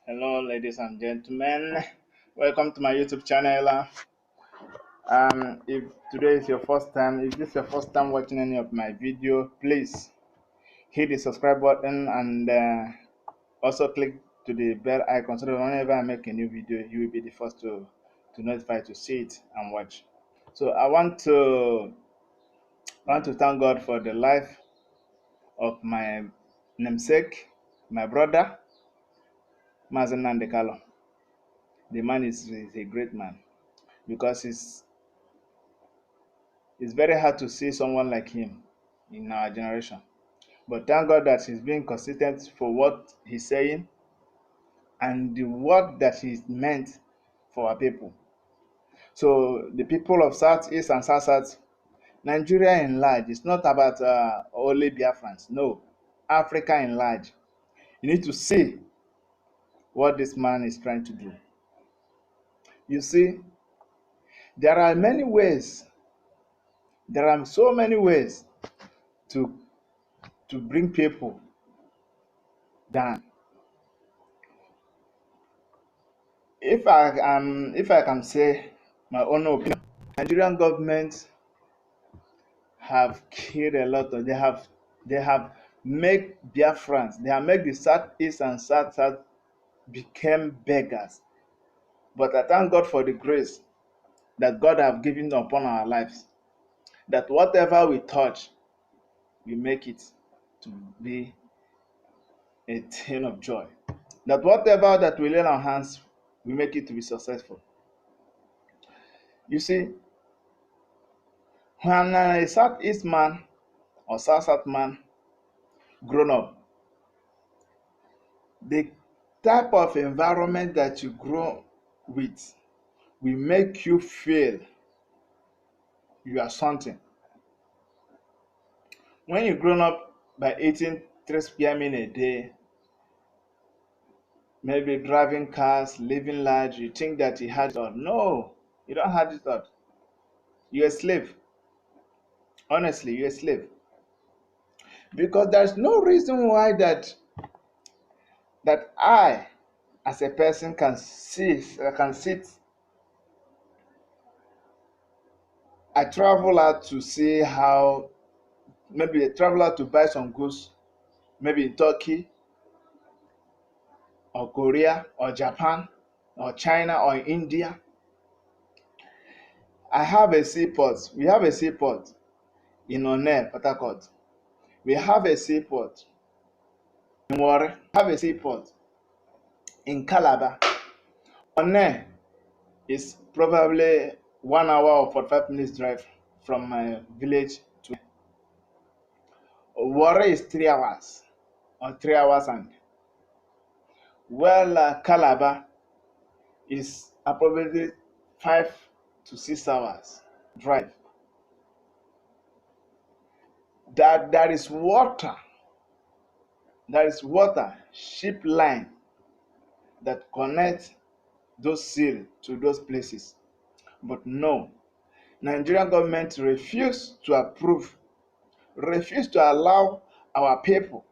Hello, ladies and gentlemen. Welcome to my YouTube channel. If today is your first time, if this is your first time watching any of my video, please hit the subscribe button and also click to the bell icon so that whenever I make a new video, you will be the first to notify to see it and watch. So I want to thank God for the life of my namesake, my brother, Mazen Nandekalo. The man is a great man because it's very hard to see someone like him in our generation. But thank God that he's being consistent for what he's saying and the work that he's meant for our people. So the people of Southeast and South Nigeria in large, it's not about only Biafrans. No, Africa in large. You need to see what this man is trying to do. You see, there are many ways. There are so many ways to bring people down. If I can say my own opinion, Nigerian government have killed a lot of they have made Biafrans, they have made the Southeast and South became beggars. But I thank God for the grace that God have given upon our lives. That whatever we touch, we make it to be a thing of joy. That whatever that we lay on our hands, we make it to be successful. You see, when a Southeast man or South man grown up, the type of environment that you grow with will make you feel you are something. When you grown up by eating 3 spear meal a day, maybe driving cars, living large, you think that you had it all. No, you don't have it all. You're a slave. Honestly, you're a slave. Because there's no reason why that I, as a person, can sit. I travel out to see how, maybe I travel out to buy some goods, maybe in Turkey or Korea or Japan or China or India. I have a seaport. We have a seaport in One, Port Harcourt. We have a seaport in Warri. We have a seaport in Calabar. One is probably 1 hour or 45 minutes drive from my village to Warri is 3 hours or 3 hours and Calabar is approximately 5 to 6 hours drive. That there is water ship line that connects those seal to those places. But no, Nigerian government refuse to approve, refuse to allow our people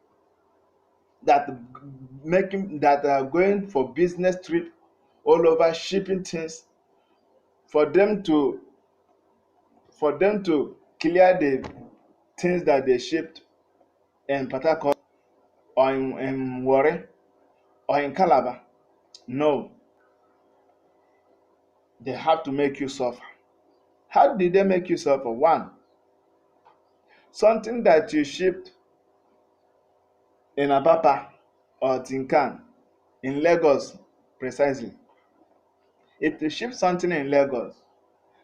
that are going for business trip all over shipping things for them to clear the things that they shipped in Port Harcourt or in Warri or in Calabar. No, they have to make you suffer. How did they make you suffer? One, something that you shipped in Apapa or Tinkan in Lagos precisely. If you ship something in Lagos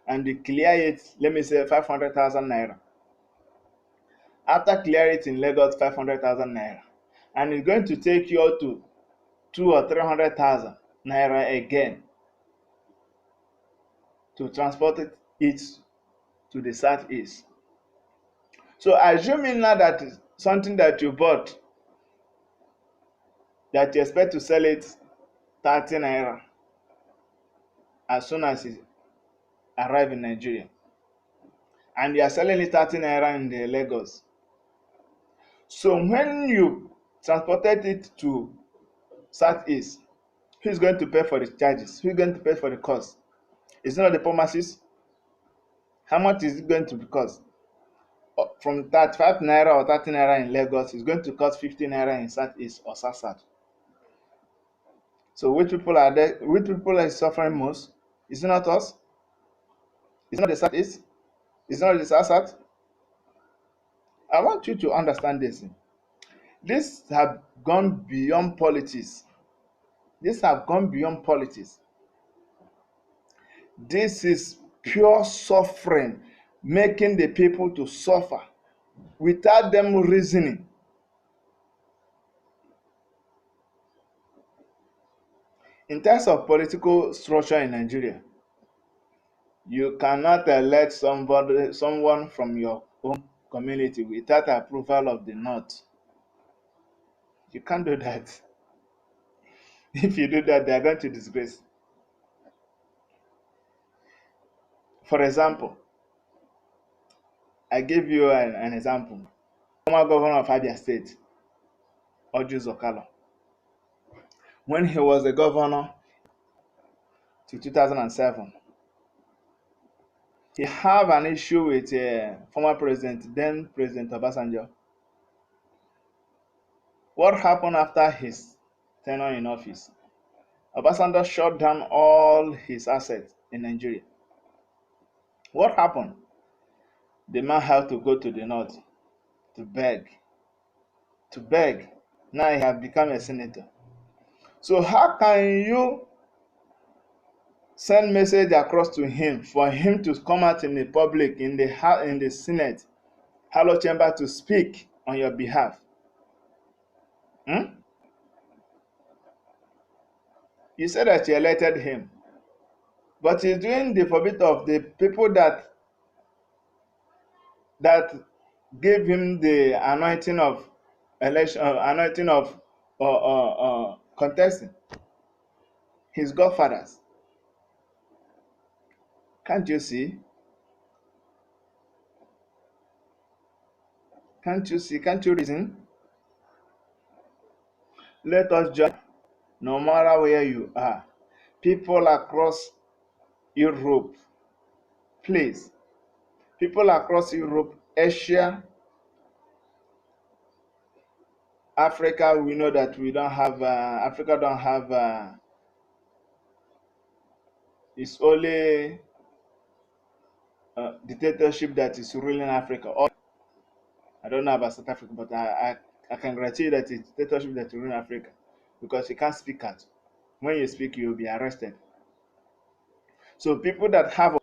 and you clear it, let me say 500,000 naira. After clear it in Lagos 500,000 naira, and it's going to take you up to 200,000 or 300,000 naira again to transport it to the southeast. So assuming now that something that you bought that you expect to sell it 30 naira as soon as it arrive in Nigeria, and you are selling it 30 naira in the Lagos. So when you transported it to southeast, Who is going to pay for the charges? Who is going to pay for the cost? Is it not the poor masses? How much is it going to cost? From 35 naira or 30 naira in Lagos, it's going to cost 50 naira in Southeast or South. So which people are there? Which people are suffering most? Is it not us? Is it not the Southeast? Is it not the South? I want you to understand this. This have gone beyond politics. This have gone beyond politics. This is pure suffering, making the people to suffer without them reasoning. In terms of political structure in Nigeria, you cannot elect someone from your own community without approval of the North. You can't do that. If you do that, they are going to disgrace. For example, I give you an example. Former governor of Abia State, Orji Zokalo, when he was the governor to 2007, he have an issue with former president, then President Obasanjo. What happened after his tenure in office? Obasanjo shut down all his assets in Nigeria. What happened? The man had to go to the north to beg. To beg. Now he has become a senator. So how can you send message across to him for him to come out in the public, in the Senate, Hello Chamber, to speak on your behalf? Hmm? You said that you elected him, but he's doing the forbid of the people that gave him the anointing of election, anointing of contesting, his godfathers. Can't you see? Can't you see? Can't you reason? Let us join, no matter where you are. People across Europe, please. People across Europe, Asia, Africa, we know that we don't have, Africa don't have, it's only dictatorship that is ruling Africa. Or, I don't know about South Africa, but I can guarantee you that it's dictatorship that is ruling Africa because you can't speak out. When you speak, you'll be arrested. So people that have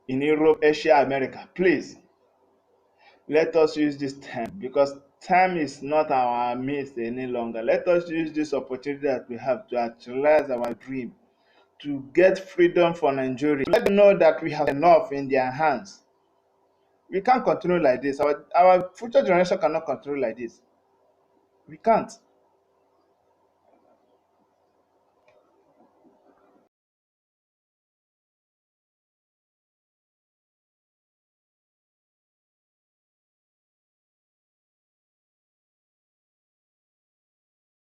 in Europe, Asia, America, please, let us use this time because time is not our midst any longer. Let us use this opportunity that we have to actualize our dream, to get freedom for Nigeria. Let them know that we have enough in their hands. We can't continue like this. Our future generation cannot continue like this. We can't.